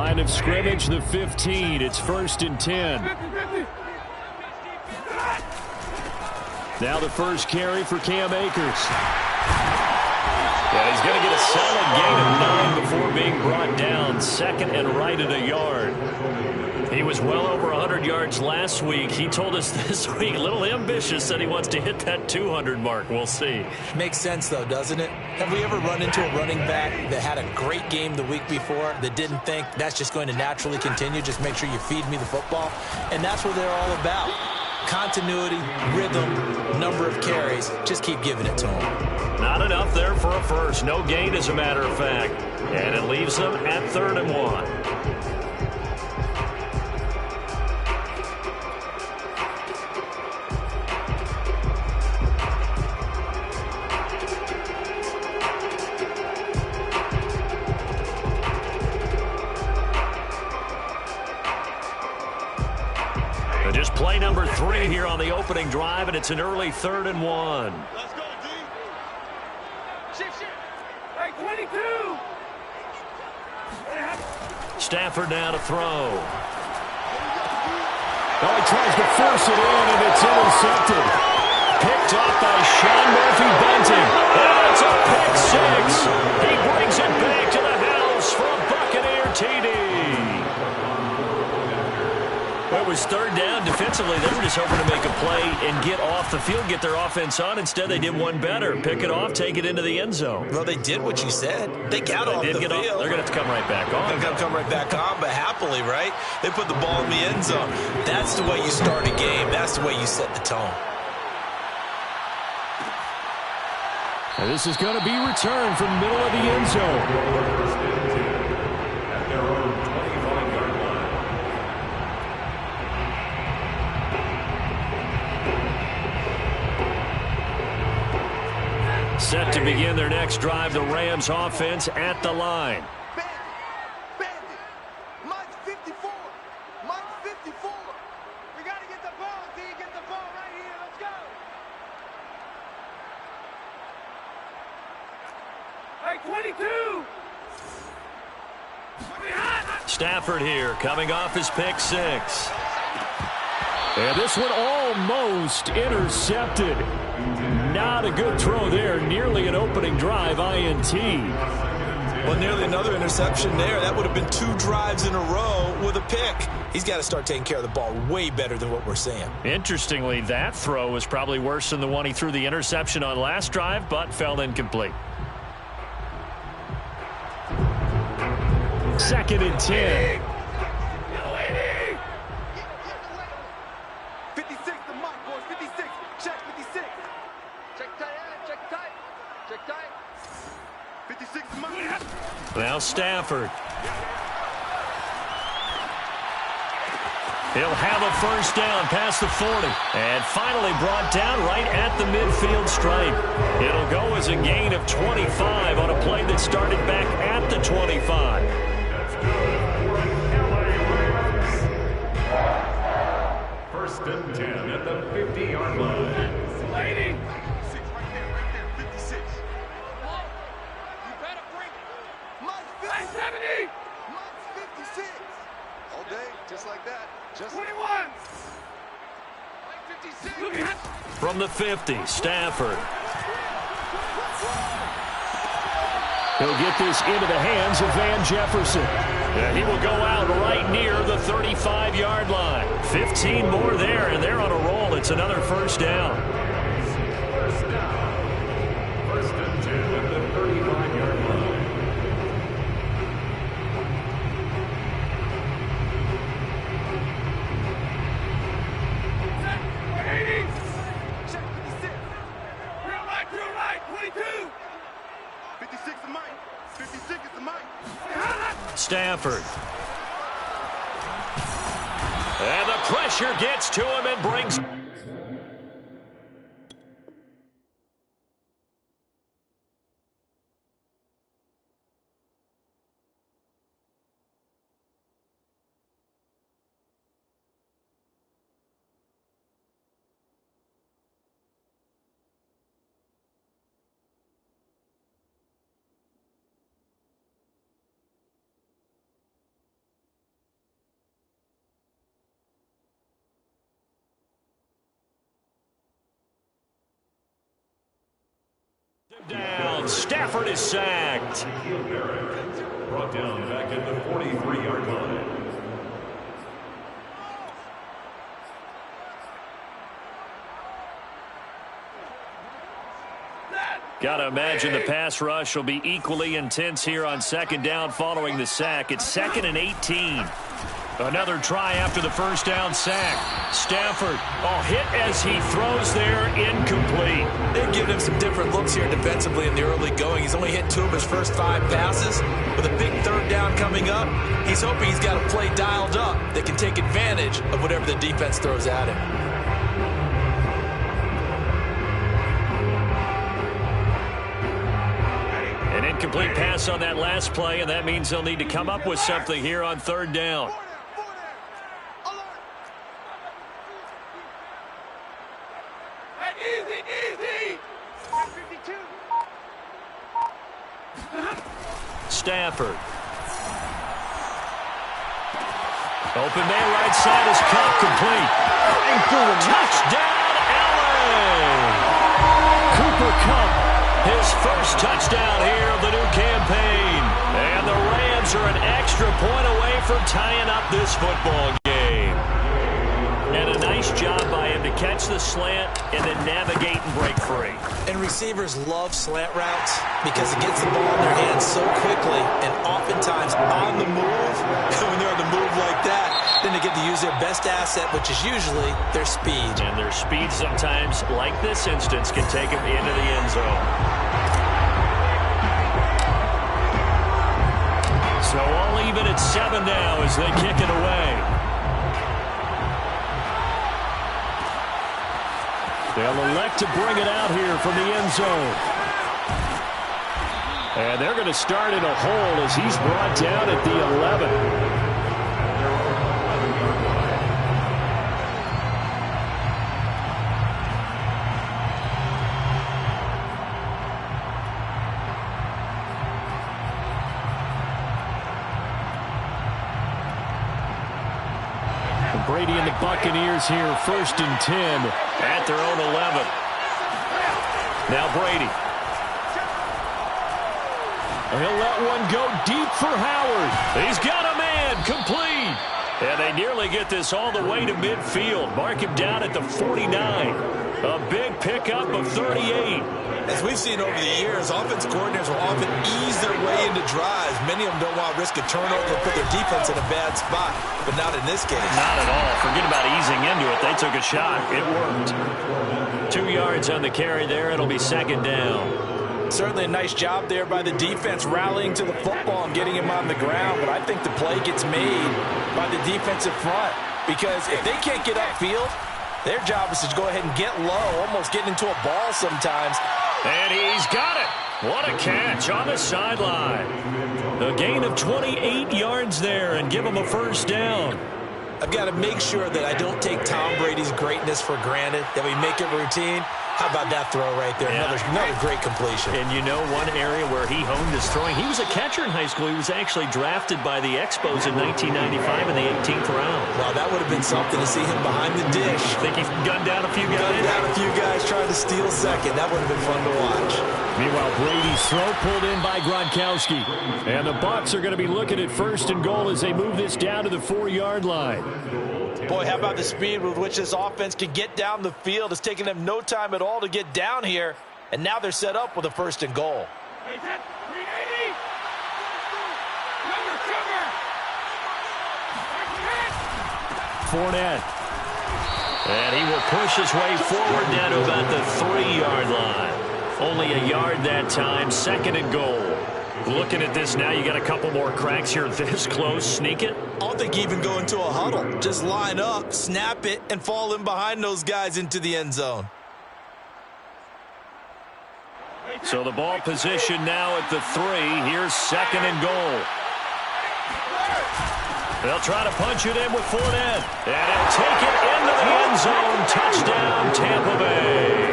Line of scrimmage, the 15. It's 1st and 10. Now the first carry for Cam Akers. Yeah, he's going to get a solid gain of 9 before being brought down. 2nd and right at a yard. He was well over 100 yards last week. He told us this week, a little ambitious, said he wants to hit that 200 mark. We'll see. Makes sense, though, doesn't it? Have we ever run into a running back that had a great game the week before that didn't think that's just going to naturally continue? Just make sure you feed me the football. And that's what they're all about. Continuity, rhythm, number of carries. Just keep giving it to him. Not enough there for a first. No gain, as a matter of fact. And it leaves them at 3rd and 1. Just play number 3 here on the opening drive, and it's an early 3rd and 1. Let's go, D. Shift. Hey, 22. Stafford now to throw. Oh, he tries to force it in, and it's intercepted. Picked up by Sean Murphy-Bunting. And it's a pick 6. He brings it back to the house for a Buccaneer TD. Well, it was 3rd down. Defensively, they were just hoping to make a play and get off the field, get their offense on. Instead, they did one better. Pick it off, take it into the end zone. Well, they did what you said. They got off the field. They're going to have to come right back on. They're going to come right back on, but happily, right? They put the ball in the end zone. That's the way you start a game. That's the way you set the tone. And this is going to be returned from the middle of the end zone. Set to begin their next drive, the Rams offense at the line. Bandit. Mike 54. Mike 54. We got to get the ball, D. Get the ball right here. Let's go. Hey, 22. Stafford here, coming off his pick 6. And this one almost intercepted. Not a good throw there. Nearly an opening drive INT. Well, nearly another interception there. That would have been 2 drives in a row with a pick. He's got to start taking care of the ball way better than what we're seeing. Interestingly, that throw was probably worse than the one he threw the interception on last drive, but fell incomplete. 2nd and 10. 56 to Mike, boys. 56. Check 56. Check tight. Check tight. Check tight. 56 to Mike. Now Stafford. He'll have a first down past the 40. And finally brought down right at the midfield stripe. It'll go as a gain of 25 on a play that started back at the 25. First and 10 at the 50-yard line. Lady. 56 right there. 56. You better bring it. Mike 50. 70. Mike 56. All day, just like that. Just 21. Mike 56. From the 50, Stafford. He'll get this into the hands of Van Jefferson. And he will go out right near the 35-yard line. 15 more there, and they're on a roll. It's another first down. First down. First and 10 at the 35-yard line. Check 56. Real right, 22. 56 is Mike. 56 is the Mike. Stafford. And the pressure gets to him and brings... Down. Stafford is sacked. Brought down back at the 43-yard line. Got to imagine the pass rush will be equally intense here on second down following the sack. It's 2nd and 18. Another try after the first down sack. Stafford, hit as he throws there, incomplete. They've given him some different looks here defensively in the early going. He's only hit 2 of his first 5 passes. With a big third down coming up, he's hoping he's got a play dialed up that can take advantage of whatever the defense throws at him. An incomplete pass on that last play, and that means they'll need to come up with something here on third down. Stafford. Open man right side is caught, complete. Touchdown, LA! Cooper Kupp, his first touchdown here of the new campaign. And the Rams are an extra point away from tying up this football game. And a nice job by him to catch the slant and then navigate and break free. And receivers love slant routes because it gets the ball in their hands so quickly and oftentimes on the move. And when they're on the move like that, then they get to use their best asset, which is usually their speed. And their speed sometimes, like this instance, can take them into the end zone. So all even at 7 now as they kick it away. They'll elect to bring it out here from the end zone. And they're going to start in a hole as he's brought down at the 11. Brady and the Buccaneers here, 1st and 10 at their own 11. Now Brady. He'll let one go deep for Howard. He's got a man, complete. And they nearly get this all the way to midfield. Mark him down at the 49. A big pickup of 38. As we've seen over the years, offense coordinators will often ease their way into drives. Many of them don't want to risk a turnover and put their defense in a bad spot, but not in this case. Not at all. Forget about easing into it. They took a shot. It worked. 2 yards on the carry there. It'll be 2nd down. Certainly a nice job there by the defense rallying to the football and getting him on the ground, but I think the play gets made by the defensive front because if they can't get upfield, their job is to go ahead and get low, almost get into a ball sometimes. And he's got it. What a catch on the sideline. A gain of 28 yards there and give him a 1st down. I've got to make sure that I don't take Tom Brady's greatness for granted, that we make it routine. How about that throw right there? Yeah. Another great completion. And you know one area where he honed his throwing, he was a catcher in high school. He was actually drafted by the Expos in 1995 in the 18th round. Well, that would have been something to see him behind the dish. Think he's gunned down a few guys? Gunned down a few guys trying to steal second. That would have been fun to watch. Meanwhile, Brady's throw pulled in by Gronkowski. And the Bucs are going to be looking at 1st and goal as they move this down to the 4-yard line. Boy, how about the speed with which this offense can get down the field? It's taken them no time at all to get down here, and now they're set up with a 1st and goal. Fournette. And he will push his way forward down to about the 3-yard line. Only a yard that time, 2nd and goal. Looking at this now, you got a couple more cracks here this close. Sneak it. I don't think even go into a huddle. Just line up, snap it, and fall in behind those guys into the end zone. So the ball position now at the 3. Here's 2nd and goal. They'll try to punch it in with Fournette. And he'll take it into the end zone. Touchdown, Tampa Bay.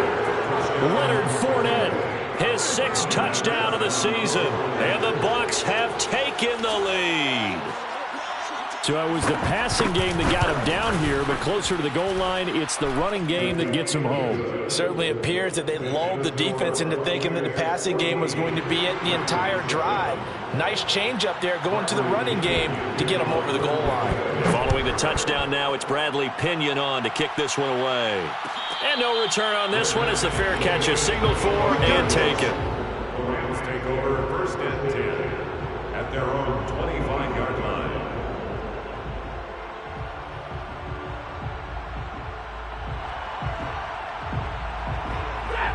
Leonard Fournette. His 6th touchdown of the season. And the Bucs have taken the lead. So it was the passing game that got him down here, but closer to the goal line, it's the running game that gets him home. Certainly appears that they lulled the defense into thinking that the passing game was going to be it the entire drive. Nice change up there going to the running game to get him over the goal line. Following the touchdown now, it's Bradley Pinion on to kick this one away. And no return on this one as the fair catch is signaled for and taken. The Rams take over 1st and 10 at their own 25-yard line.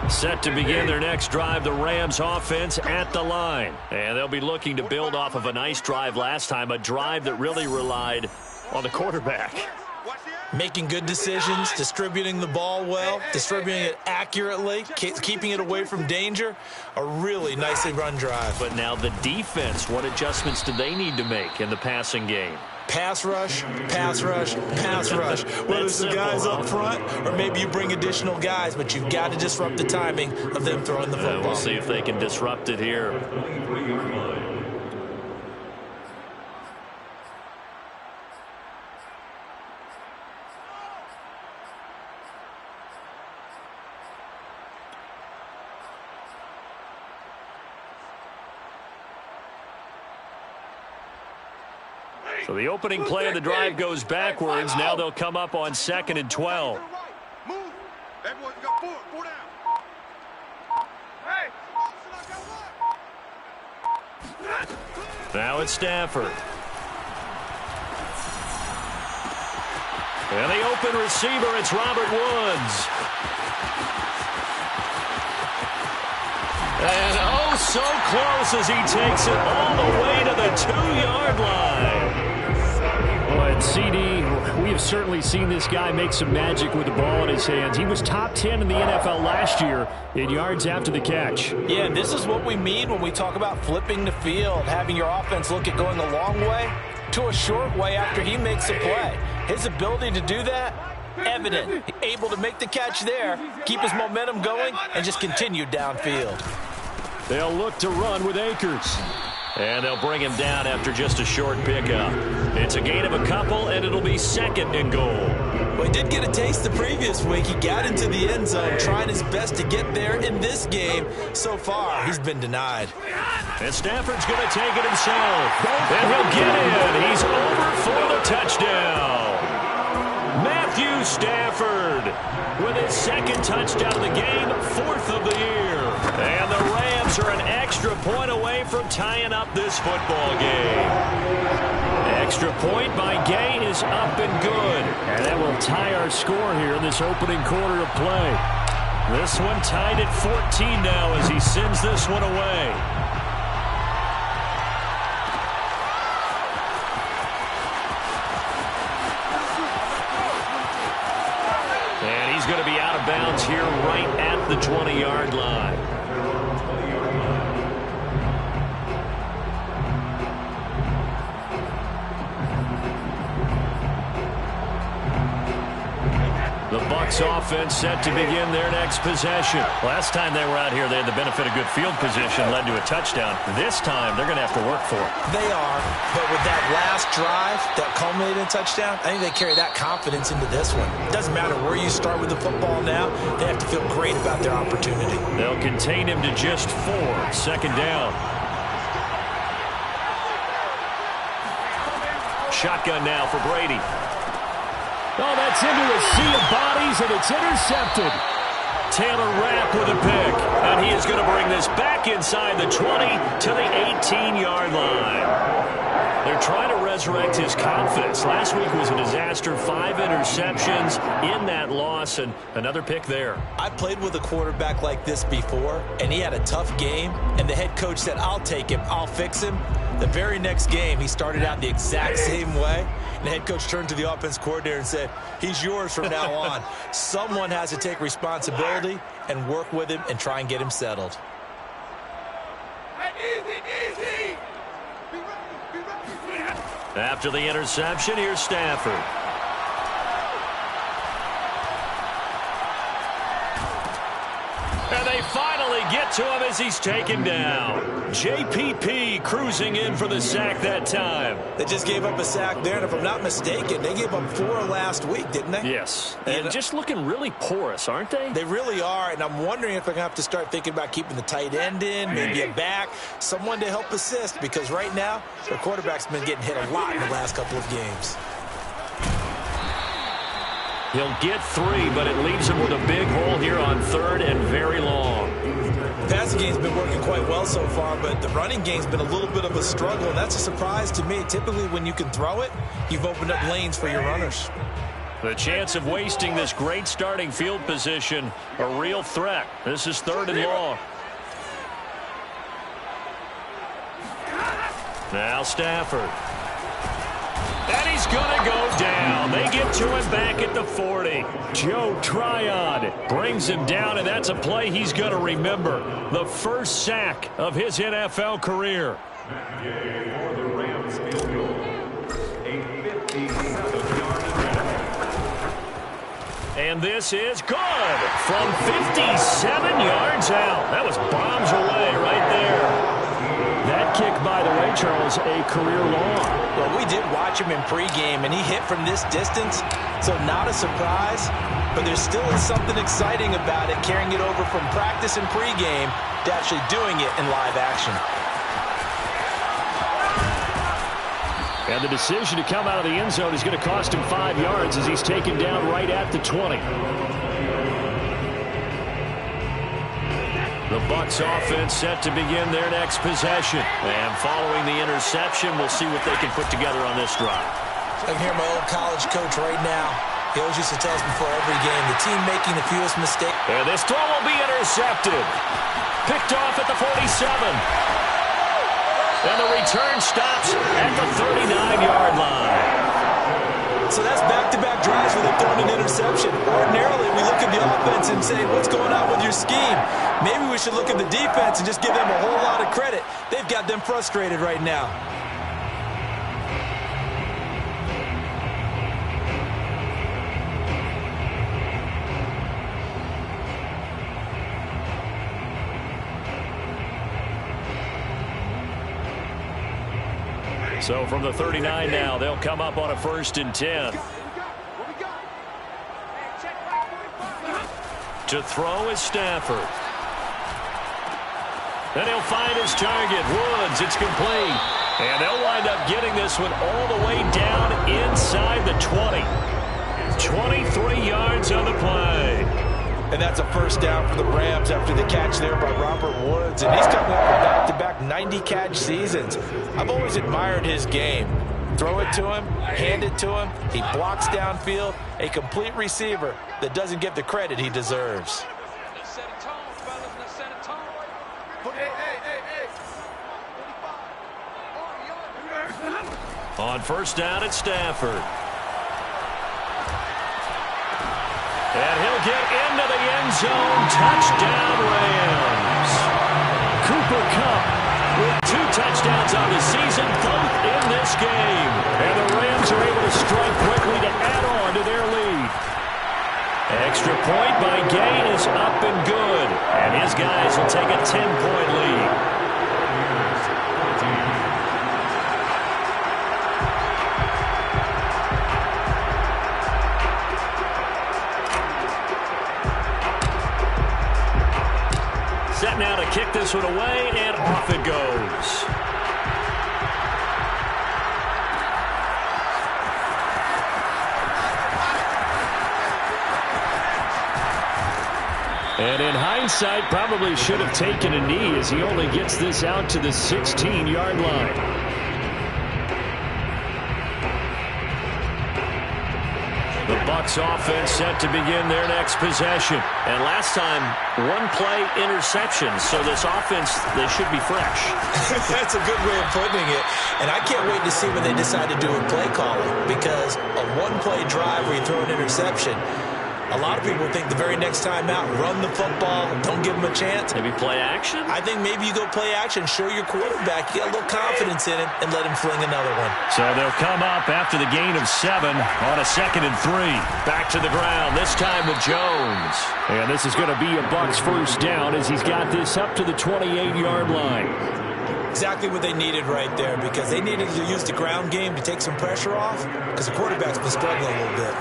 Set to begin their next drive, the Rams offense at the line. And they'll be looking to build off of a nice drive last time, a drive that really relied on the quarterback. Making good decisions, distributing the ball well, distributing it accurately, keeping it away from danger. A really nicely run drive. But now the defense, what adjustments do they need to make in the passing game? Pass rush, pass rush, pass rush. Whether it's the guys up front or maybe you bring additional guys, but you've got to disrupt the timing of them throwing the football. We'll see if they can disrupt it here. 23-yard line. So the opening play of the drive goes backwards. Now they'll come up on 2nd and 12. Move. Everyone's got four down. Hey. Now it's Stafford. And the open receiver, it's Robert Woods. And oh, so close as he takes it all the way to the 2-yard line. Well, at CD, we have certainly seen this guy make some magic with the ball in his hands. He was top 10 in the NFL last year in yards after the catch. Yeah, this is what we mean when we talk about flipping the field, having your offense look at going a long way to a short way after he makes a play. His ability to do that, evident. Able to make the catch there, keep his momentum going, and just continue downfield. They'll look to run with Akers. And they'll bring him down after just a short pickup. It's a gain of a couple, and it'll be 2nd and goal. Well, he did get a taste the previous week. He got into the end zone, trying his best to get there in this game. So far, he's been denied. And Stafford's going to take it himself. And he'll get in. He's over for the touchdown. Matthew Stafford with his 2nd touchdown of the game, 4th of the year. And the Rams are an extra point away from tying up this football game. Extra point by Gay is up and good. And that will tie our score here in this opening quarter of play. This one tied at 14 now as he sends this one away. And he's going to be out of bounds here right at the 20-yard line. The Bucs offense set to begin their next possession. Last time they were out here, they had the benefit of good field position, led to a touchdown. This time, they're going to have to work for it. They are, but with that last drive that culminated in a touchdown, I think they carry that confidence into this one. It doesn't matter where you start with the football now, they have to feel great about their opportunity. They'll contain him to just 4, 2nd down. Shotgun now for Brady. Oh, that's into a sea of bodies, and it's intercepted. Taylor Rapp with a pick, and he is going to bring this back inside the 20 to the 18-yard line. They're trying to resurrect his confidence. Last week was a disaster, 5 interceptions in that loss, and another pick there. I played with a quarterback like this before, and he had a tough game, and the head coach said, I'll take him, I'll fix him. The very next game, he started out the exact same way. And the head coach turned to the offense coordinator and said, he's yours from now on. Someone has to take responsibility and work with him and try and get him settled. Easy. After the interception, here's Stafford. And they finally barely get to him as he's taken down. JPP cruising in for the sack that time. They just gave up a sack there, and if I'm not mistaken, they gave up 4 last week, didn't they? Yes, and just looking really porous, aren't they? They really are, and I'm wondering if they're going to have to start thinking about keeping the tight end in, maybe a back, someone to help assist, because right now, their quarterback's been getting hit a lot in the last couple of games. He'll get 3, but it leaves him with a big hole here on 3rd and very long. The passing game's been working quite well so far, but the running game's been a little bit of a struggle, and that's a surprise to me. Typically, when you can throw it, you've opened up lanes for your runners. The chance of wasting this great starting field position, a real threat. This is 3rd and long. Now Stafford. And he's going to go down. They get to him back at the 40. Joe Tryon brings him down, and that's a play he's going to remember. The first sack of his NFL career. For the Rams field goal, a 57-yard attempt. And this is good from 57 yards out. That was bombs away right there. That kick, by the way, Charles, a career long. Well, we did watch him in pregame, and he hit from this distance, so not a surprise. But there still is something exciting about it, carrying it over from practice and pregame to actually doing it in live action. And the decision to come out of the end zone is going to cost him 5 yards as he's taken down right at the 20. The Bucs offense set to begin their next possession. And following the interception, we'll see what they can put together on this drive. I can hear my old college coach right now. He always used to tell us before every game, the team making the fewest mistakes. And this throw will be intercepted. Picked off at the 47. And the return stops at the 39-yard line. So that's back-to-back drives where they've thrown an interception. Ordinarily, we look at the offense and say, what's going on with your scheme? Maybe we should look at the defense and just give them a whole lot of credit. They've got them frustrated right now. So from the 39 now, they'll come up on a 1st and 10. To throw is Stafford. Then he'll find his target, Woods. It's complete. And they'll wind up getting this one all the way down inside the 20. 23 yards on the play. And that's a first down for the Rams after the catch there by Robert Woods. And he's coming up with back-to-back 90-catch seasons. I've always admired his game. Throw it to him, hand it to him. He blocks downfield. A complete receiver that doesn't get the credit he deserves. On 1st down at Stafford. And he'll get into the end zone. Touchdown, Rams. Cooper Kupp with 2 touchdowns on the season, both in this game. And the Rams are able to strike quickly to add on to their lead. Extra point by Gain is up and good. And his guys will take a 10-point lead. Set now to kick this one away, and off it goes. And in hindsight, probably should have taken a knee as he only gets this out to the 16-yard line. The Bucs offense set to begin their next possession. And last time, 1-play interception. So this offense, they should be fresh. That's a good way of putting it. And I can't wait to see when they decide to do a play calling. Because a 1-play drive where you throw an interception, A lot of people think the very next time out, run the football, don't give him a chance. Maybe play action? I think maybe you go play action, show your quarterback, get a little confidence in him, and let him fling another one. So they'll come up after the gain of 7 on a 2nd and 3. Back to the ground, this time with Jones. And this is going to be a Bucs first down as he's got this up to the 28-yard line. Exactly what they needed right there, because they needed to use the ground game to take some pressure off, because the quarterback's been struggling a little bit.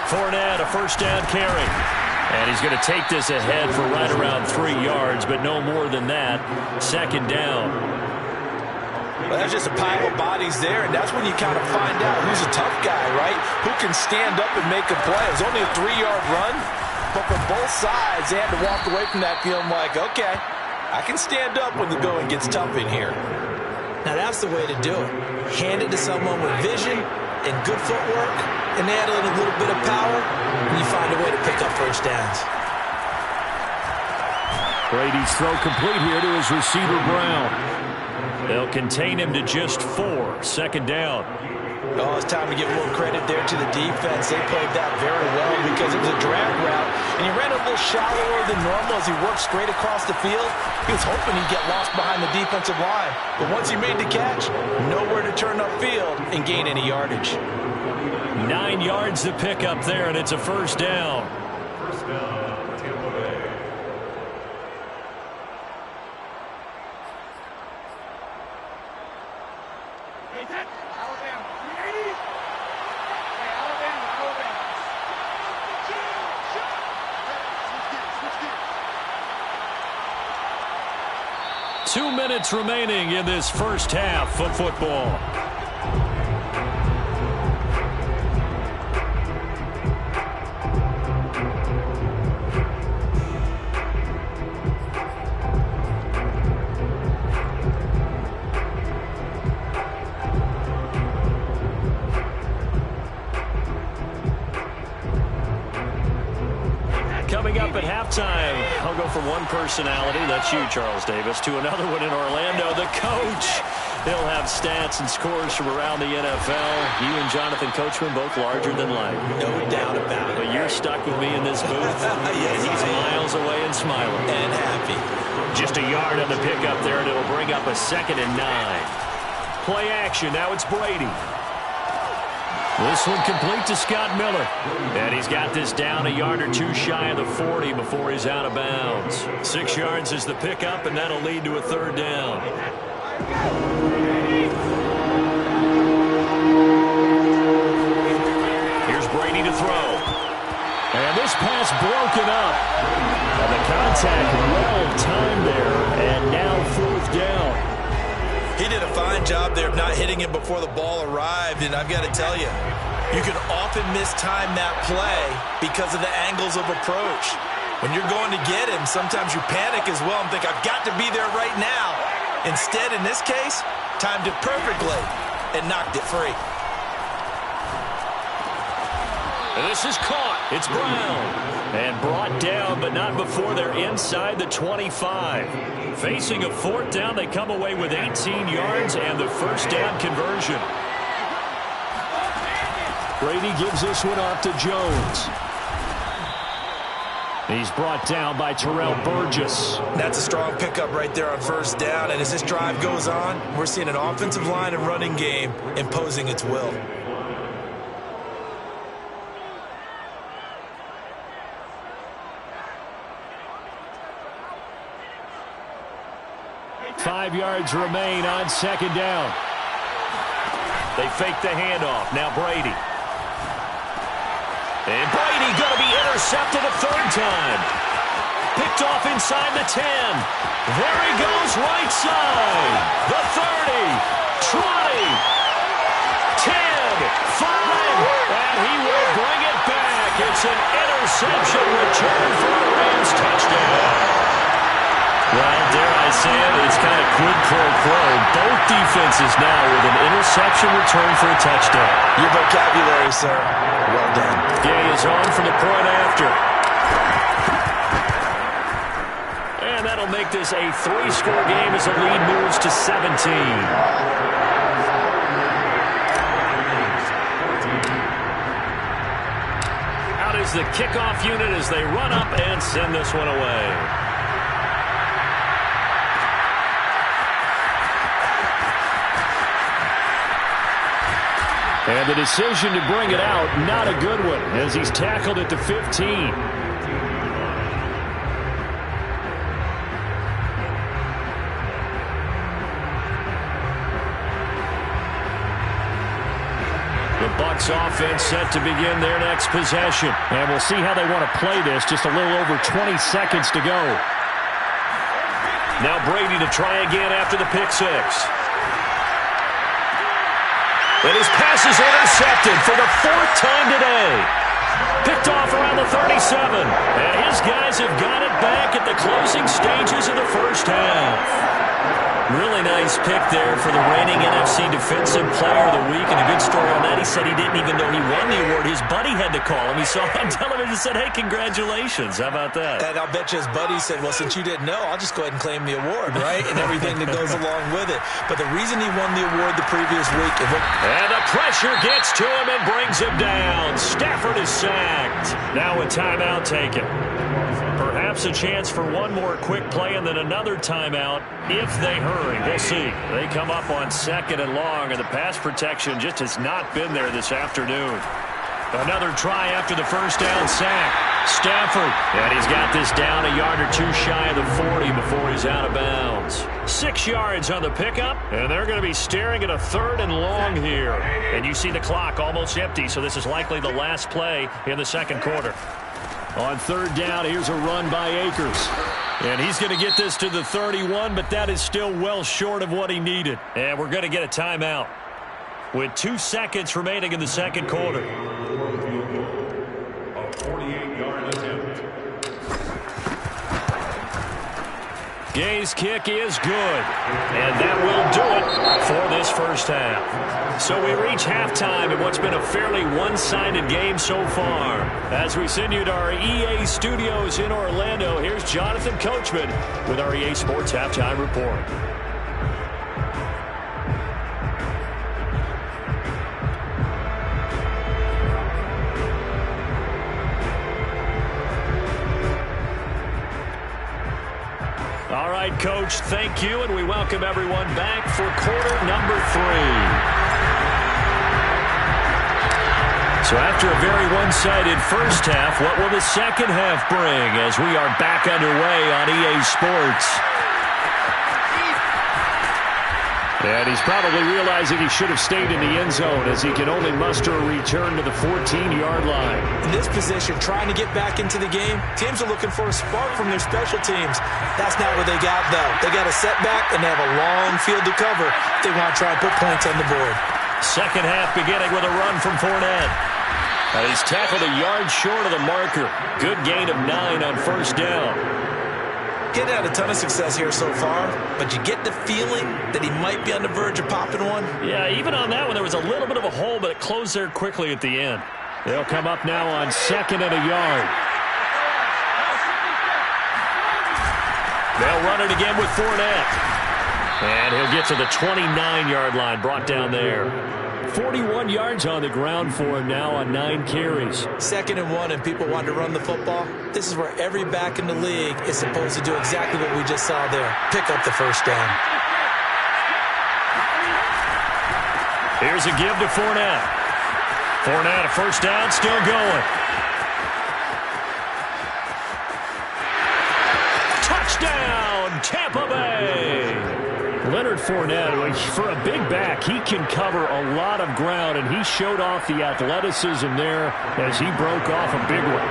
Fournette, a first down carry. And he's going to take this ahead for right around 3 yards, but no more than that. 2nd down. Well, there's just a pile of bodies there, and that's when you kind of find out who's a tough guy, right? Who can stand up and make a play. It was only a 3-yard run, but for both sides, they had to walk away from that feeling like, okay, I can stand up when the going gets tough in here. Now, that's the way to do it. Hand it to someone with vision and good footwork, and add in a little bit of power, and you find a way to pick up first downs. Brady's throw complete here to his receiver, Brown. They'll contain him to just 4. 2nd down. Oh, it's time to give a little credit there to the defense. They played that very well because it was a drag route, and he ran a little shallower than normal as he worked straight across the field. He was hoping he'd get lost behind the defensive line, but once he made the catch, nowhere to turn upfield and gain any yardage. 9 yards to pick up there, and it's a first down. First down, Tampa Bay. Alabama. 380. Hey, Alabama. Switch gears. 2 minutes remaining in this first half of football. Coming up at halftime, I'll go from one personality, that's you, Charles Davis, to another one in Orlando, the coach. He'll have stats and scores from around the NFL. You and Jonathan Coachman both larger than life. No doubt about it. But you're stuck with me in this booth. Yes, and he's miles away and smiling. And happy. Just a yard on the pickup there, and it'll bring up a 2nd and 9. Play action, now it's Brady. This one complete to Scott Miller. And he's got this down a yard or 2 shy of the 40 before he's out of bounds. 6 yards is the pickup, and that'll lead to a 3rd down. Here's Brady to throw. And this pass broken up. And the contact well timed there, and now 4th down. He did a fine job there of not hitting him before the ball arrived, and I've got to tell you, you can often mistime that play because of the angles of approach. When you're going to get him, sometimes you panic as well and think, I've got to be there right now. Instead, in this case, timed it perfectly and knocked it free. And this is caught. It's Brown. And brought down, but not before they're inside the 25. Facing a 4th down, they come away with 18 yards and the first down conversion. Brady gives this one off to Jones. He's brought down by Terrell Burgess. That's a strong pickup right there on first down, and as this drive goes on, we're seeing an offensive line and running game imposing its will. Five yards remain on 2nd down. They fake the handoff. Now Brady. And Brady going to be intercepted a 3rd time. Picked off inside the 10. There he goes, right side. The 30. 20. 10. 5. And he will bring it back. It's an interception return for a Rams touchdown. Well, dare I say it, it's kind of quid pro quo. Both defenses now with an interception return for a touchdown. Your vocabulary, sir. Well done. Gay is on for the point after. And that'll make this a 3-score game as the lead moves to 17. the kickoff unit as they run up and send this one away. And the decision to bring it out, not a good one, as he's tackled at the 15. The Bucs offense set to begin their next possession. And we'll see how they want to play this. Just a little over 20 seconds to go. Now Brady to try again after the pick six. And his pass is intercepted for the fourth time today. Picked off around the 37. And his guys have got it back at the closing stages of the first half. Really nice pick there for the reigning NFC Defensive Player of the Week. And a good story on that. He said he didn't even know he won the award. His buddy had to call him. He saw it on television and said, hey, congratulations. How about that? And I'll bet you his buddy said, well, since you didn't know, I'll just go ahead and claim the award, right? And everything that goes along with it. But the reason he won the award the previous week... And the pressure gets to him and brings him down. Stafford is sacked. Now a timeout taken. Perhaps a chance for one more quick play and then another timeout if they hurry. We'll see. They come up on 2nd and long, and the pass protection just has not been there this afternoon. Another try after the first down sack. Stafford, and he's got this down a yard or two shy of the 40 before he's out of bounds. 6 yards on the pickup, and they're going to be staring at a 3rd and long here. And you see the clock almost empty, so this is likely the last play in the second quarter. On 3rd down, here's a run by Akers. And he's going to get this to the 31, but that is still well short of what he needed. And we're going to get a timeout with 2 seconds remaining in the second quarter. A 48-yard attempt. Gay's kick is good. And that will do it for this first half. So we reach halftime in what's been a fairly one-sided game so far. As we send you to our EA studios in Orlando, here's Jonathan Coachman with our EA Sports Halftime Report. All right, Coach, thank you, and we welcome everyone back for quarter number 3. So after a very one-sided first half, what will the second half bring as we are back underway on EA Sports? And he's probably realizing he should have stayed in the end zone as he can only muster a return to the 14-yard line. In this position, trying to get back into the game, teams are looking for a spark from their special teams. That's not what they got, though. They got a setback, and they have a long field to cover if they want to try and put points on the board. Second half beginning with a run from Fournette. He's tackled a yard short of the marker. Good gain of 9 on first down. Getting had a ton of success here so far, but you get the feeling that he might be on the verge of popping one. Yeah, even on that one, there was a little bit of a hole, but it closed there quickly at the end. They'll come up now on 2nd and a yard. They'll run it again with Fournette. And he'll get to the 29-yard line, brought down there. 41 yards on the ground for him now on 9 carries. 2nd and 1, and people want to run the football. This is where every back in the league is supposed to do exactly what we just saw there. Pick up the first down. Here's a give to Fournette. Fournette, a first down, still going. Touchdown, Tampa Bay. Leonard Fournette, for a big back, he can cover a lot of ground, and he showed off the athleticism there as he broke off a big one.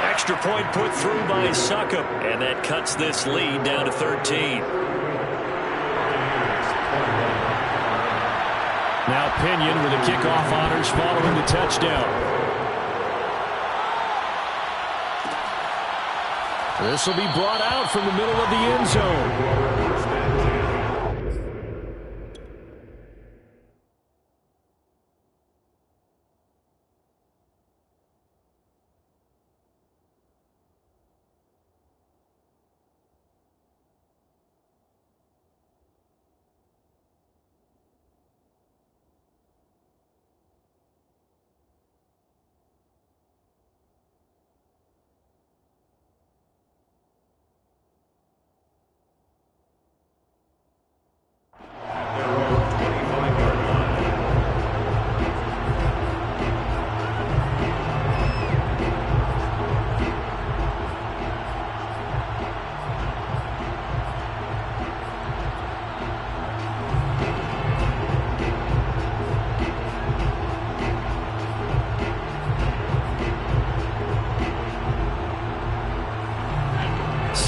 Extra point put through by Succop, and that cuts this lead down to 13. Now Pinion with the kickoff honors following the touchdown. This will be brought out from the middle of the end zone.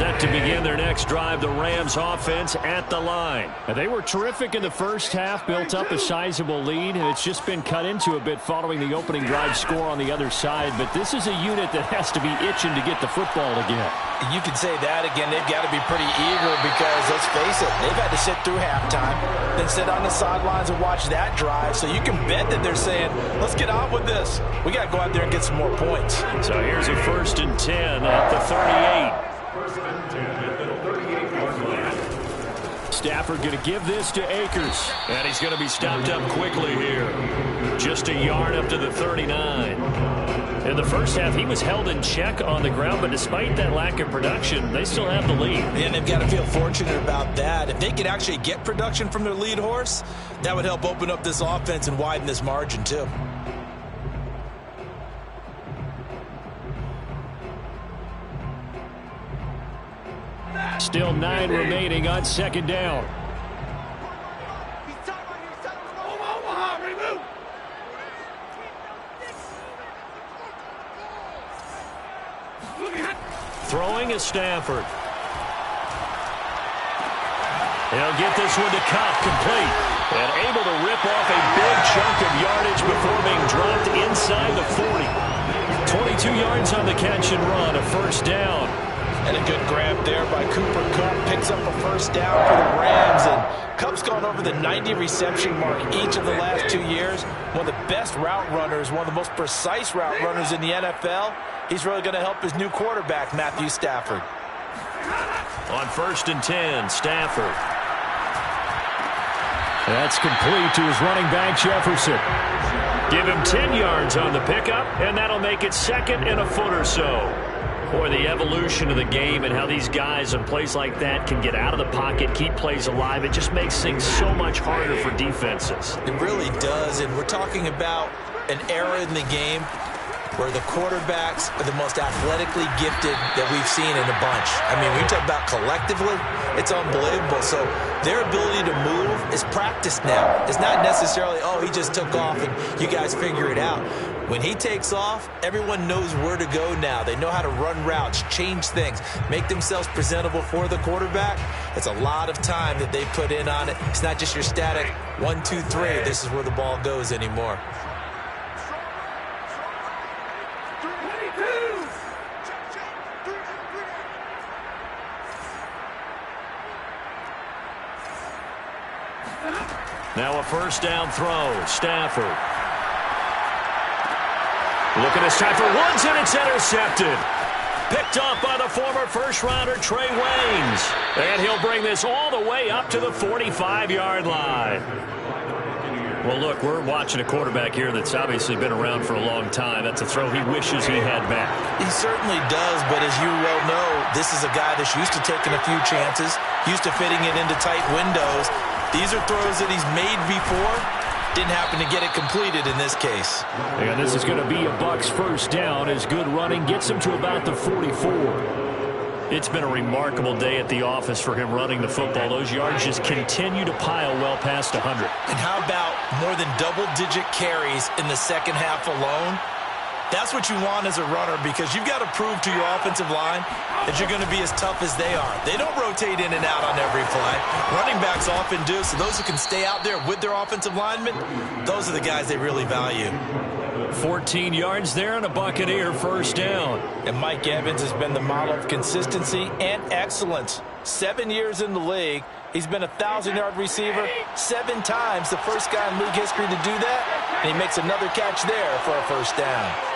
Set to begin their next drive, the Rams offense at the line. They were terrific in the first half, built up a sizable lead, and it's just been cut into a bit following the opening drive score on the other side. But this is a unit that has to be itching to get the football again. You can say that again. They've got to be pretty eager because, let's face it, they've had to sit through halftime, then sit on the sidelines and watch that drive. So you can bet that they're saying, let's get on with this. We got to go out there and get some more points. So here's a 1st and 10 at the 38. 1st and 10 at the 38-yard line. Stafford going to give this to Akers. And he's going to be stopped up quickly here. Just a yard up to the 39. In the first half, he was held in check on the ground, but despite that lack of production, they still have the lead. And they've got to feel fortunate about that. If they could actually get production from their lead horse, that would help open up this offense and widen this margin too. Still 9 remaining on 2nd down. Throwing is Stafford. He'll get this one to Cup, complete. And able to rip off a big chunk of yardage before being dropped inside the 40. 22 yards on the catch and run, a 1st down. And a good grab there by Cooper Kupp. Picks up a 1st down for the Rams. And Kupp's gone over the 90 reception mark each of the last 2 years. One of the best route runners, one of the most precise route runners in the NFL. He's really going to help his new quarterback, Matthew Stafford. On 1st and 10, Stafford. That's complete to his running back, Jefferson. Give him 10 yards on the pickup, and that'll make it 2nd and a foot or so. Boy, the evolution of the game and how these guys in plays like that can get out of the pocket, keep plays alive, it just makes things so much harder for defenses. It really does, and we're talking about an era in the game where the quarterbacks are the most athletically gifted that we've seen in a bunch. I mean, we talk about collectively, it's unbelievable. So their ability to move is practiced now. It's not necessarily, oh, he just took off and you guys figure it out. When he takes off, everyone knows where to go now. They know how to run routes, change things, make themselves presentable for the quarterback. It's a lot of time that they put in on it. It's not just your static 1, 2, 3, this is where the ball goes anymore. Now a 1st down throw. Stafford. Look at this time for Woods, and it's intercepted. Picked off by the former 1st-rounder Trey Waynes. And he'll bring this all the way up to the 45-yard line. Well, look, we're watching a quarterback here that's obviously been around for a long time. That's a throw he wishes he had back. He certainly does, but as you well know, this is a guy that's used to taking a few chances, used to fitting it into tight windows. These are throws that he's made before. Didn't happen to get it completed in this case. And this is going to be a Bucs 1st down as good running gets him to about the 44. It's been a remarkable day at the office for him running the football. Those yards just continue to pile well past 100. And how about more than double-digit carries in the 2nd half alone? That's what you want as a runner because you've got to prove to your offensive line that you're going to be as tough as they are. They don't rotate in and out on every play. Running backs often do, so those who can stay out there with their offensive linemen, those are the guys they really value. 14 yards there and a Buccaneer 1st down. And Mike Evans has been the model of consistency and excellence. 7 years in the league. He's been a 1,000-yard receiver 7 times, the first guy in league history to do that. And he makes another catch there for a 1st down.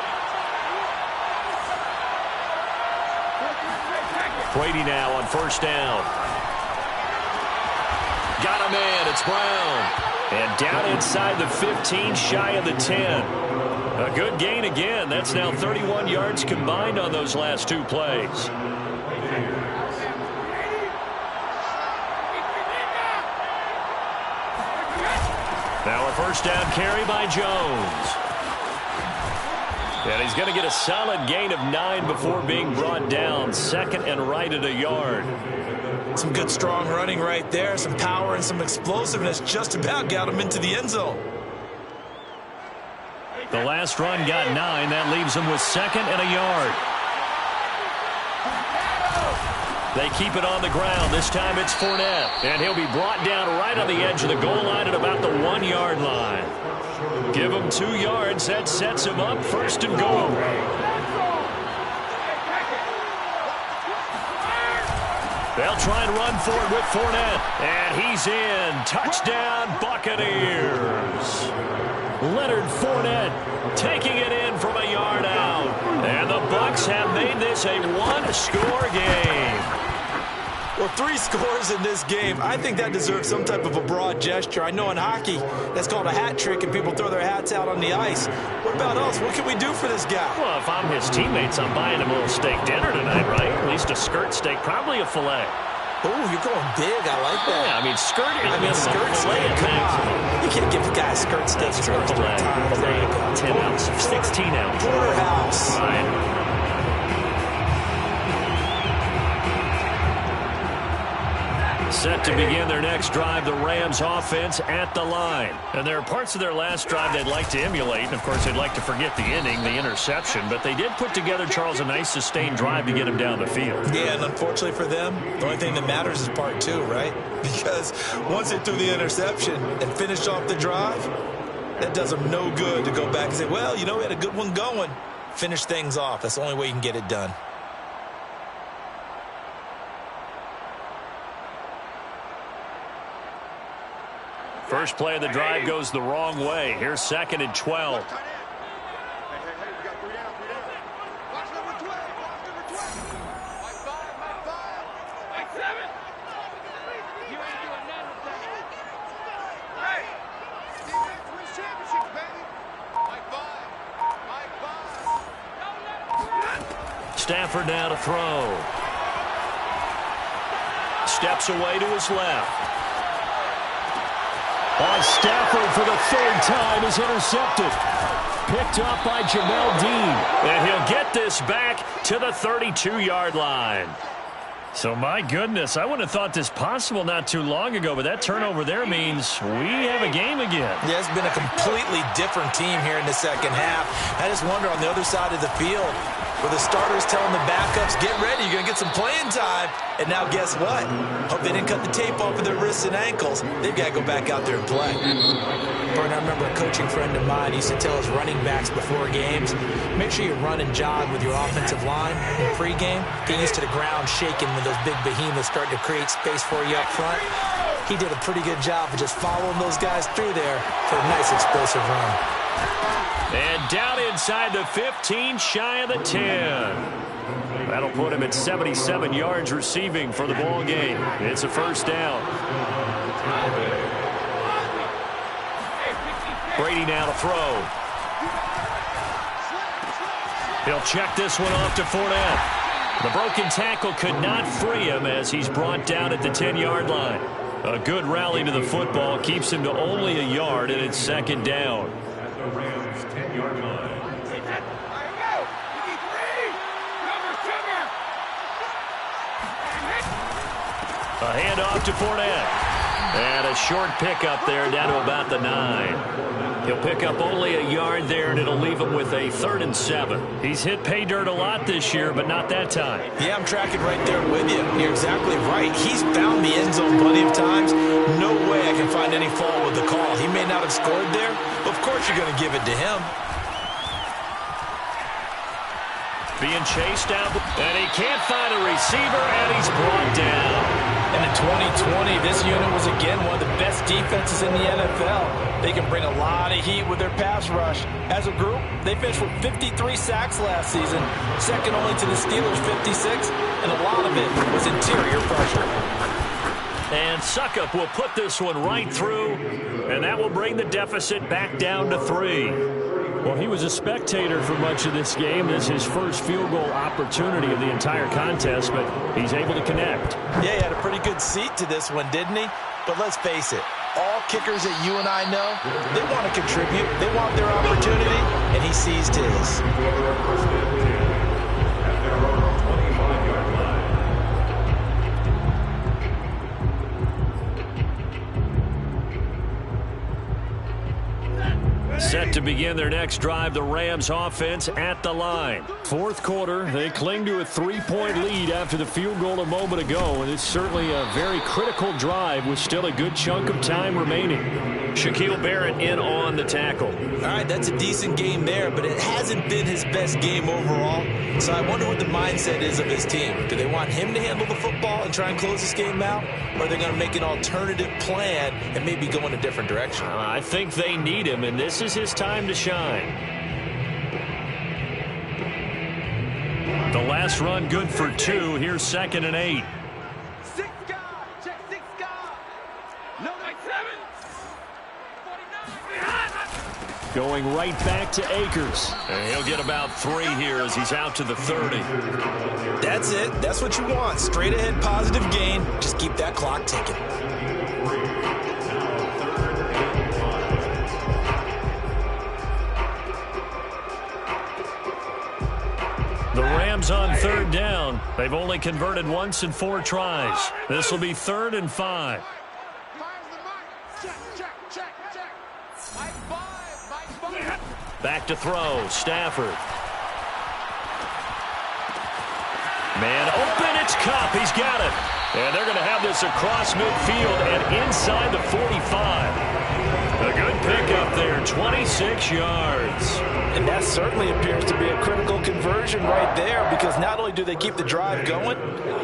Brady now on 1st down. Got him in. It's Brown. And down inside the 15, shy of the 10. A good gain again. That's now 31 yards combined on those last 2 plays. Now a 1st down carry by Jones. And he's going to get a solid gain of 9 before being brought down. 2nd and right at a yard. Some good strong running right there. Some power and some explosiveness just about got him into the end zone. The last run got 9. That leaves him with 2nd and a yard. They keep it on the ground. This time it's Fournette. And he'll be brought down right on the edge of the goal line at about the 1-yard line. Give him 2 yards. That sets him up 1st and goal. They'll try and run for it with Fournette. And he's in. Touchdown, Buccaneers. Leonard Fournette taking it in from a yard out. And the Bucs have made this a 1-score game. Well, 3 scores in this game. I think that deserves some type of a broad gesture. I know in hockey, that's called a hat trick, and people throw their hats out on the ice. What about us? What can we do for this guy? Well, if I'm his teammates, I'm buying him a little steak dinner tonight, right? At least a skirt steak, probably a filet. Oh, you're going big. I like that. Yeah, I mean, skirt steak. Come on. You can't give the guy a skirt steak. Filet. There you go. 10 ounce, 16 ounce. Porterhouse. Right. Set to begin their next drive, the Rams offense at the line. And there are parts of their last drive they'd like to emulate. And, of course, they'd like to forget the ending, the interception. But they did put together, Charles, a nice sustained drive to get him down the field. Yeah, and unfortunately for them, the only thing that matters is part 2, right? Because once they threw the interception and finished off the drive, that does them no good to go back and say, well, you know, we had a good one going. Finish things off. That's the only way you can get it done. First play of the drive goes the wrong way. Here's 2nd and 12. Hey, we got 3 down. Watch number 12. Mike 5. Mike 7. You ain't doing nothing with that. Hey, Steve Nash wins championships, baby. Mike 5. Stafford now to throw. Steps away to his left. Stafford for the 3rd time is intercepted. Picked up by Jamel Dean. And he'll get this back to the 32-yard line. So, my goodness, I wouldn't have thought this possible not too long ago, but that turnover there means we have a game again. Yeah, it's been a completely different team here in the second half. I just wonder on the other side of the field, where the starters telling the backups, get ready, you're going to get some playing time. And now guess what? Hope they didn't cut the tape off of their wrists and ankles. They've got to go back out there and play. Bert, I remember a coaching friend of mine used to tell his running backs before games, make sure you run and jog with your offensive line in pregame. Get used to the ground shaking when those big behemoths start to create space for you up front. He did a pretty good job of just following those guys through there for a nice explosive run. And down inside the 15, shy of the 10. That'll put him at 77 yards receiving for the ball game. It's a 1st down. Brady now to throw. He'll check this one off to Fournette. The broken tackle could not free him as he's brought down at the 10-yard line. A good rally to the football keeps him to only a yard, and it's 2nd down. At the Rams' 10-yard line. A handoff to Fournette. And a short pickup there down to about the 9. He'll pick up only a yard there, and it'll leave him with a 3rd and 7. He's hit pay dirt a lot this year, but not that time. Yeah, I'm tracking right there with you. You're exactly right. He's found the end zone plenty of times. No way I can find any fault with the call. He may not have scored there, but of course you're going to give it to him. Being chased out, and he can't find a receiver, and he's brought down. And in 2020, this unit was again one of the best defenses in the NFL. They can bring a lot of heat with their pass rush. As a group, they finished with 53 sacks last season, second only to the Steelers' 56, and a lot of it was interior pressure. And Suckup will put this one right through, and that will bring the deficit back down to 3. Well, he was a spectator for much of this game. This is his first field goal opportunity of the entire contest, but he's able to connect. Yeah, he had a pretty good seat to this one, didn't he? But let's face it, all kickers that you and I know, they want to contribute. They want their opportunity, and he seized his. Set to begin their next drive. The Rams offense at the line. Fourth quarter, they cling to a 3-point lead after the field goal a moment ago, and it's certainly a very critical drive with still a good chunk of time remaining. Shaquille Barrett in on the tackle. All right, that's a decent game there, but it hasn't been his best game overall. So I wonder what the mindset is of his team. Do they want him to handle the football and try and close this game out? Or are they going to make an alternative plan and maybe go in a different direction? I think they need him, and this is his time to shine. The last run good for 2. Here's 2nd and 8. 6 guard. Check 6 guard. No, 7. 49. Going right back to Akers. And he'll get about 3 here as he's out to the 30. That's it. That's what you want. Straight ahead positive gain. Just keep that clock ticking. The Rams on 3rd down. They've only converted once in 4 tries. This will be 3rd and 5. Back to throw. Stafford. Man open. It's Kupp. He's got it. And they're going to have this across midfield and inside the 45. A good pickup there. 26 yards. And that certainly appears to be a critical conversion right there, because not only do they keep the drive going,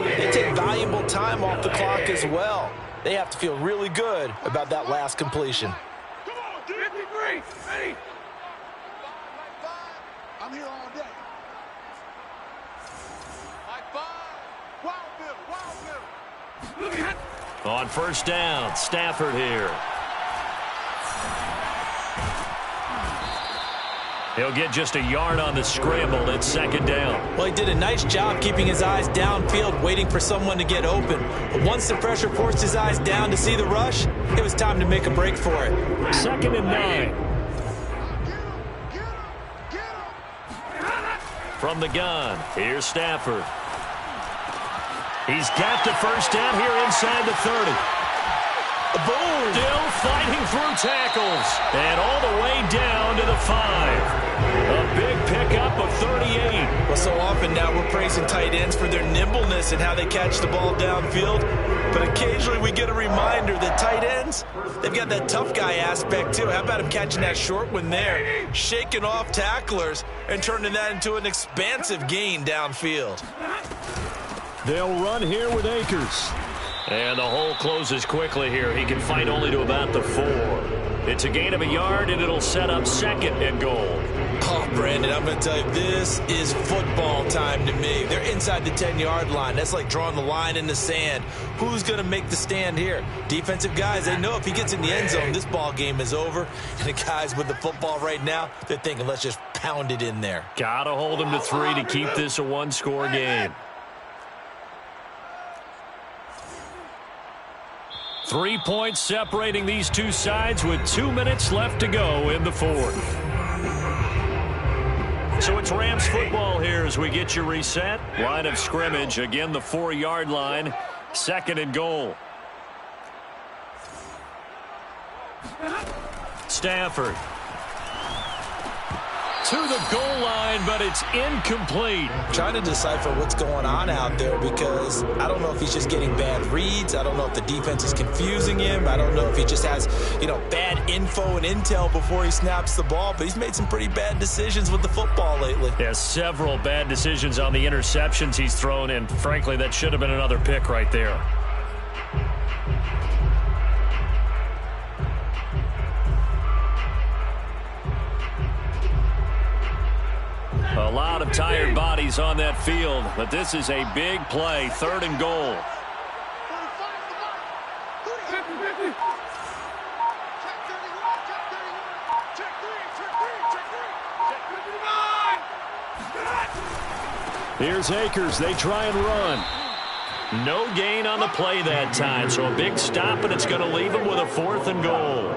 they take valuable time off the clock as well. They have to feel really good about that last completion. Come on, 53. Ready? I'm here all day. High five. Wild Bill. Wild Bill. On 1st down, Stafford here. He'll get just a yard on the scramble. It's 2nd down. Well, he did a nice job keeping his eyes downfield, waiting for someone to get open. But once the pressure forced his eyes down to see the rush, it was time to make a break for it. 2nd and 9. From the gun, here's Stafford. He's got the 1st down here inside the 30. Boom! Still fighting through tackles. And all the way down to the 5. A big pickup of 38. Well, so often now we're praising tight ends for their nimbleness and how they catch the ball downfield. But occasionally we get a reminder that tight ends, they've got that tough guy aspect too. How about him catching that short one there, shaking off tacklers, and turning that into an expansive gain downfield. They'll run here with Akers. And the hole closes quickly here. He can fight only to about the 4. It's a gain of a yard, and it'll set up 2nd and goal. Oh, Brandon, I'm going to tell you, this is football time to me. They're inside the 10-yard line. That's like drawing the line in the sand. Who's going to make the stand here? Defensive guys, they know if he gets in the end zone, this ball game is over. And the guys with the football right now, they're thinking, let's just pound it in there. Got to hold him to 3 to keep this a 1-score game. 3 points separating these two sides with 2 minutes left to go in the 4th. So it's Rams football here as we get you reset. Line of scrimmage, again the 4-yard line, 2nd and goal. Stafford. To the goal line, but it's incomplete. Trying to decipher what's going on out there, because I don't know if he's just getting bad reads. I don't know if the defense is confusing him. I don't know if he just has, bad info and intel before he snaps the ball. But he's made some pretty bad decisions with the football lately. Yeah, several bad decisions on the interceptions he's thrown, and frankly, that should have been another pick right there. A lot of tired bodies on that field, but this is a big play, 3rd and goal. Here's Akers. They try and run. No gain on the play that time, so a big stop, and it's going to leave him with a 4th and goal.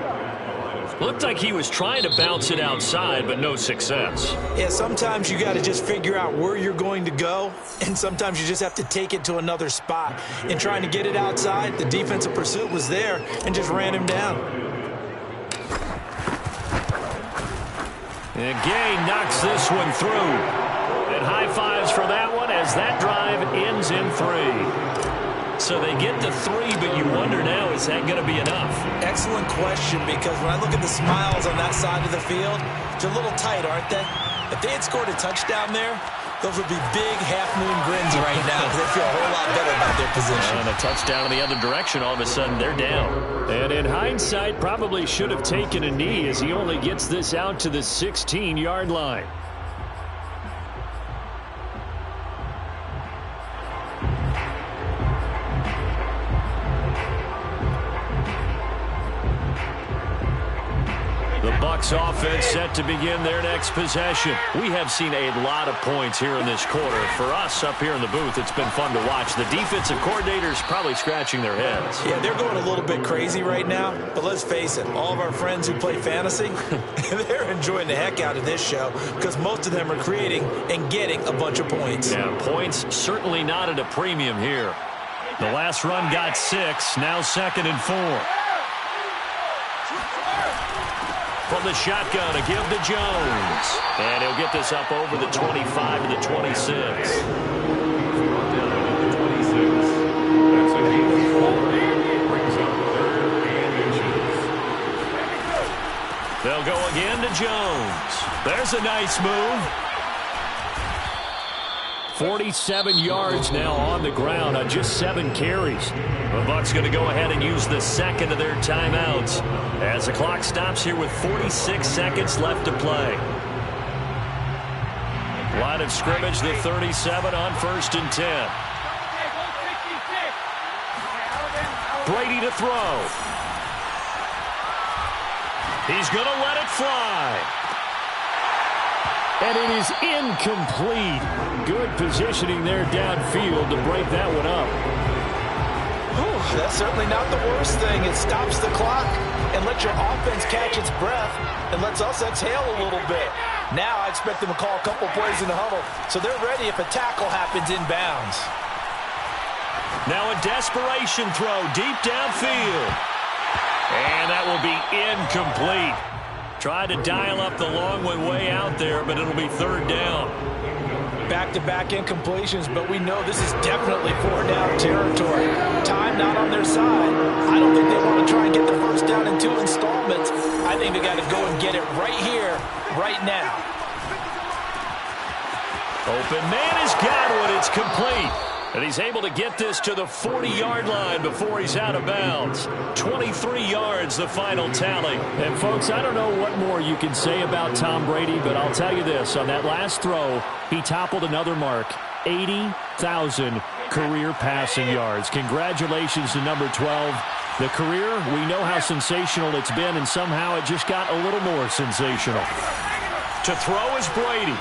Looked like he was trying to bounce it outside, but no success. Yeah, sometimes you got to just figure out where you're going to go, and sometimes you just have to take it to another spot. In trying to get it outside, the defensive pursuit was there and just ran him down. And Gay knocks this one through. And high fives for that one as that drive ends in 3. So they get to 3, but you wonder now, is that going to be enough? Excellent question, because when I look at the smiles on that side of the field, they're a little tight, aren't they? If they had scored a touchdown there, those would be big half-moon grins right now because they feel a whole lot better about their position. And a touchdown in the other direction, all of a sudden they're down. And in hindsight, probably should have taken a knee as he only gets this out to the 16-yard line. The Bucs offense set to begin their next possession. We have seen a lot of points here in this quarter. For us up here in the booth, it's been fun to watch. The defensive coordinators probably scratching their heads. Yeah, they're going a little bit crazy right now. But let's face it, all of our friends who play fantasy, they're enjoying the heck out of this show because most of them are creating and getting a bunch of points. Yeah, points certainly not at a premium here. The last run got 6, now 2nd and 4. From the shotgun, a give to Jones. And he'll get this up over the 25 to the 26. Brought down at the 26. That's a gain of 4. Brings up 3rd and inches. They'll go again to Jones. There's a nice move. 47 yards now on the ground on just 7 carries. The Bucs going to go ahead and use the second of their timeouts as the clock stops here with 46 seconds left to play. Line of scrimmage, the 37 on 1st and 10. Brady to throw. He's going to let it fly. And it is incomplete. Good positioning there downfield to break that one up. Whew, that's certainly not the worst thing. It stops the clock and lets your offense catch its breath and lets us exhale a little bit. Now I expect them to call a couple plays in the huddle so they're ready if a tackle happens inbounds. Now a desperation throw deep downfield. And that will be incomplete. Tried to dial up the long one way out there, but it'll be 3rd down. Back-to-back incompletions, but we know this is definitely 4-down territory. Time not on their side. I don't think they want to try and get the first down in 2 installments. I think they got to go and get it right here, right now. Open man has got one. It's complete. And he's able to get this to the 40-yard line before he's out of bounds. 23 yards, the final tally. And, folks, I don't know what more you can say about Tom Brady, but I'll tell you this. On that last throw, he toppled another mark, 80,000 career passing yards. Congratulations to number 12. The career, we know how sensational it's been, and somehow it just got a little more sensational. To throw is Brady.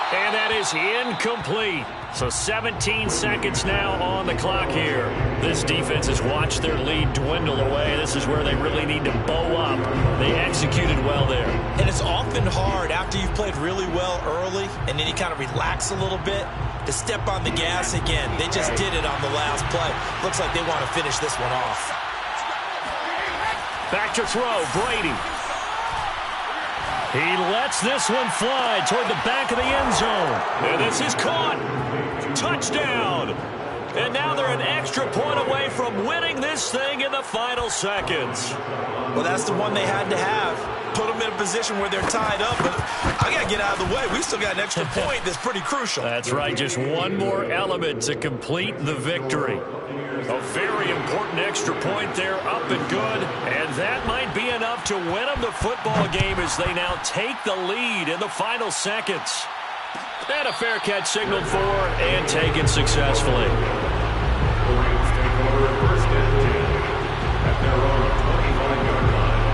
And that is incomplete. So 17 seconds now on the clock here. This defense has watched their lead dwindle away. This is where they really need to bow up. They executed well there. And it's often hard after you've played really well early and then you kind of relax a little bit to step on the gas again. They just did it on the last play. Looks like they want to finish this one off. Back to throw, Brady. He lets this one fly toward the back of the end zone. And this is caught. Touchdown. And now they're an extra point away from winning this thing in the final seconds. Well, that's the one they had to have. Put them in a position where they're tied up. But I got to get out of the way. We still got an extra point that's pretty crucial. That's right. Just one more element to complete the victory. A very important extra point there, up and good. And that might be enough to win them the football game as they now take the lead in the final seconds. And a fair catch signaled for and taken successfully. The Rams take over 1st and 10 at their own 25-yard line.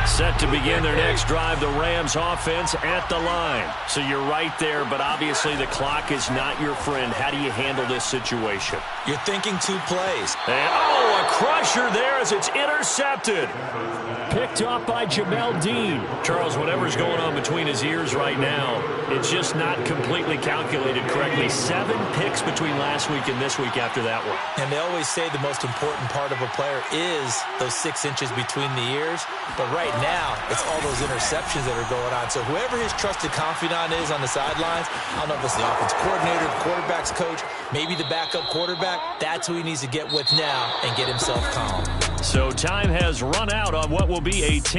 Set to begin their next drive, the Rams offense at the line. So you're right there, but obviously the clock is not your friend. How do you handle this situation? You're thinking 2 plays. And, a crusher there as it's intercepted. Picked off by Jamel Dean. Charles, whatever's going on between his ears right now, it's just not completely calculated correctly. 7 picks between last week and this week after that one. And they always say the most important part of a player is those 6 inches between the ears. But right now, it's all those interceptions that are going on. So whoever his trusted confidant is on the sidelines, I don't know if it's the offensive coordinator, the quarterback's coach, maybe the backup quarterback, that's who he needs to get with now and get himself calm. So time has run out on what will be a Tampa